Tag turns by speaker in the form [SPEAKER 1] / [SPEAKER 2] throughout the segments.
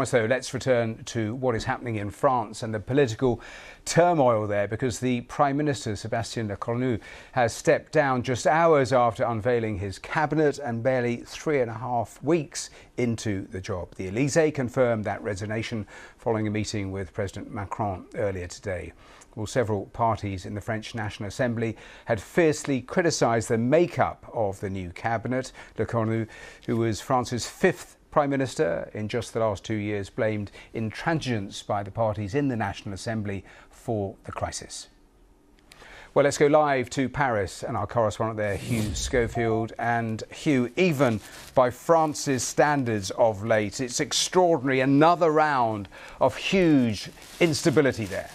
[SPEAKER 1] So let's return to what is happening in France and the political turmoil there, because the Prime Minister Sébastien Lecornu has stepped down just hours after unveiling his cabinet and barely 3.5 weeks into the job. The Elysée confirmed that resignation following a meeting with President Macron earlier today. Well, several parties in the French National Assembly had fiercely criticised the makeup of the new cabinet. Lecornu, who was France's fifth Prime Minister in just the last 2 years, blamed intransigence by the parties in the National Assembly for the crisis. Well, let's go live to Paris and our correspondent there, Hugh Schofield. And Hugh, even by France's standards of late, it's extraordinary, another round of huge instability there.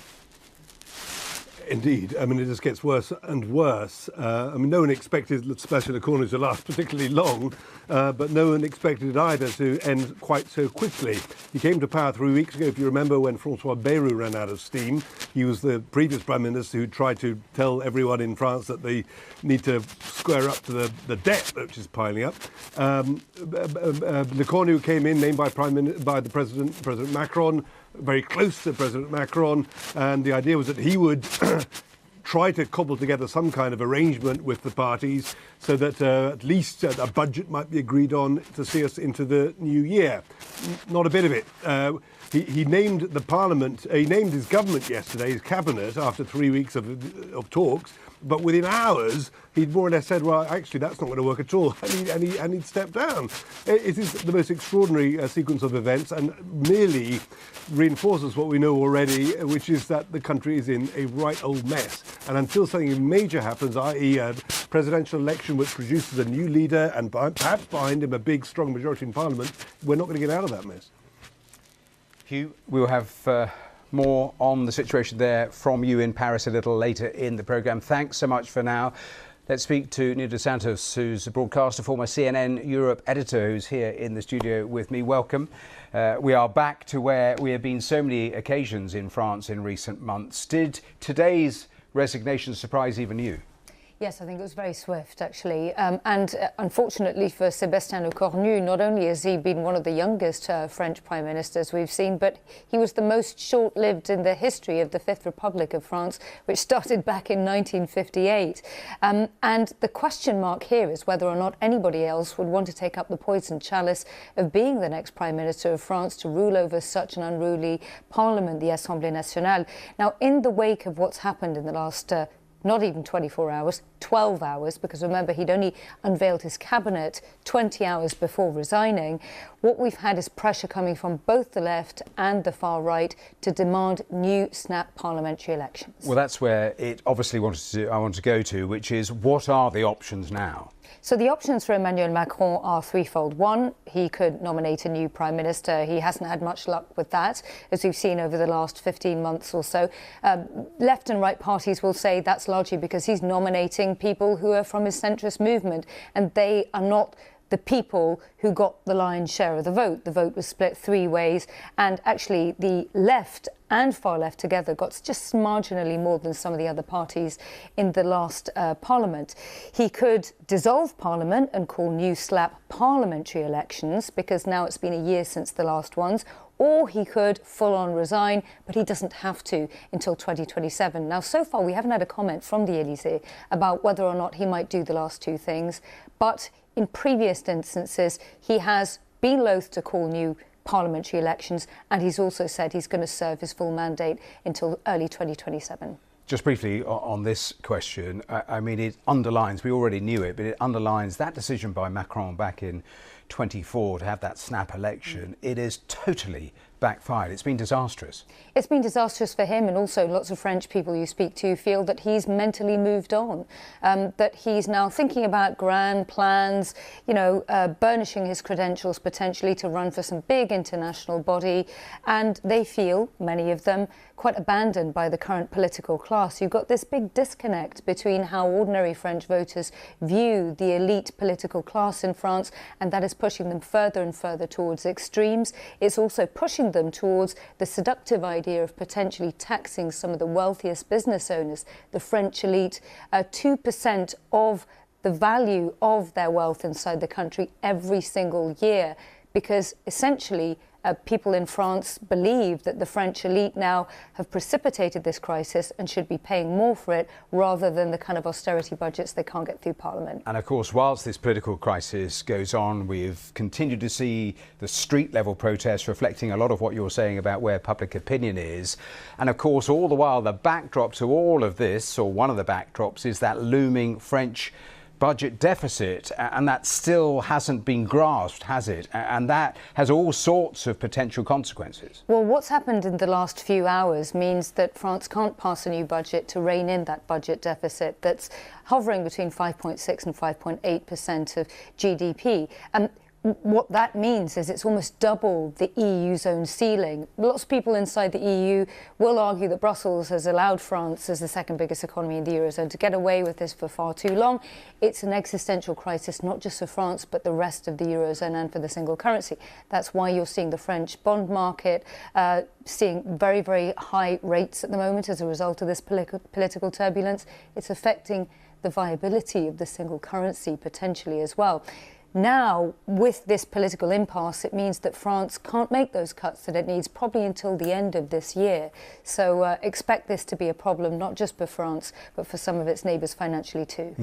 [SPEAKER 2] Indeed. I mean, it just gets worse and worse. No one expected Sébastien Lecornu to last particularly long, but no one expected it either to end quite so quickly. He came to power 3 weeks ago, if you remember, when François Bayrou ran out of steam. He was the previous Prime Minister who tried to tell everyone in France that they need to square up to the debt which is piling up. Lecornu came in, named by the President Macron, very close to President Macron, and the idea was that he would try to cobble together some kind of arrangement with the parties so that at least a budget might be agreed on to see us into the new year. Not a bit of it. He named the Parliament, he named his government yesterday, his cabinet, after 3 weeks of talks. But within hours, he'd more or less said, well, actually, that's not going to work at all. And he'd stepped down. It is the most extraordinary sequence of events and merely reinforces what we know already, which is that the country is in a right old mess. And until something major happens, i.e. a presidential election which produces a new leader and perhaps behind him a big, strong majority in Parliament, we're not going to get out of that mess.
[SPEAKER 1] Hugh, we'll have more on the situation there from you in Paris a little later in the programme. Thanks so much for now. Let's speak to Nuno dos Santos, who's a broadcaster, former CNN Europe editor, who's here in the studio with me. Welcome. We are back to where we have been so many occasions in France in recent months. Did today's resignation surprise even you?
[SPEAKER 3] Yes, I think it was very swift, actually. And unfortunately for Sébastien Lecornu, not only has he been one of the youngest French prime ministers we've seen, but he was the most short-lived in the history of the Fifth Republic of France, which started back in 1958. And the question mark here is whether or not anybody else would want to take up the poisoned chalice of being the next Prime Minister of France to rule over such an unruly parliament, the Assemblée Nationale. Now, in the wake of what's happened in the last not even 24 hours, 12 hours, because remember, he'd only unveiled his cabinet 20 hours before resigning. What we've had is pressure coming from both the left and the far right to demand new snap parliamentary elections. Well,
[SPEAKER 1] that's where it obviously I want to go to, which is what are the options now?
[SPEAKER 3] So the options for Emmanuel Macron are threefold. One, he could nominate a new prime minister. He hasn't had much luck with that, as we've seen over the last 15 months or so. Left and right parties will say that's largely because he's nominating people who are from his centrist movement, and they are not the people who got the lion's share of the vote. The vote was split three ways, and actually the left and far left together got just marginally more than some of the other parties in the last parliament. He could dissolve parliament and call new slap parliamentary elections, because now it's been a year since the last ones, or he could full-on resign, but he doesn't have to until 2027. Now, so far, we haven't had a comment from the Elysée about whether or not he might do the last two things, but in previous instances, he has been loath to call new parliamentary elections, and he's also said he's going to serve his full mandate until early 2027.
[SPEAKER 1] Just briefly on this question, I mean, it underlines, we already knew it, but it underlines that decision by Macron back in 24 to have that snap election. It is totally backfired. It's been disastrous. It's been disastrous
[SPEAKER 3] for him, and also lots of French people you speak to feel that he's mentally moved on, that he's now thinking about grand plans, burnishing his credentials potentially to run for some big international body, and they feel, many of them, quite abandoned by the current political class. You've got this big disconnect between how ordinary French voters view the elite political class in France, and that is pushing them further and further towards extremes. It's also pushing them towards the seductive idea of potentially taxing some of the wealthiest business owners, the French elite, 2% of the value of their wealth inside the country every single year, because essentially People in France believe that the French elite now have precipitated this crisis and should be paying more for it rather than the kind of austerity budgets they can't get through Parliament.
[SPEAKER 1] And of course, whilst this political crisis goes on, we've continued to see the street level protests reflecting a lot of what you're saying about where public opinion is. And of course, all the while, the backdrop to all of this, or one of the backdrops, is that looming French budget deficit, and that still hasn't been grasped, has it? And that has all sorts of potential consequences.
[SPEAKER 3] Well, what's happened in the last few hours means that France can't pass a new budget to rein in that budget deficit that's hovering between 5.6 and 5.8% of GDP. And what that means is it's almost double the EU's own ceiling. Lots of people inside the EU will argue that Brussels has allowed France, as the second biggest economy in the Eurozone, to get away with this for far too long. It's an existential crisis, not just for France, but the rest of the Eurozone and for the single currency. That's why you're seeing the French bond market seeing very, very high rates at the moment as a result of this political turbulence. It's affecting the viability of the single currency potentially as well. Now, with this political impasse, it means that France can't make those cuts that it needs probably until the end of this year. So expect this to be a problem, not just for France, but for some of its neighbours financially too.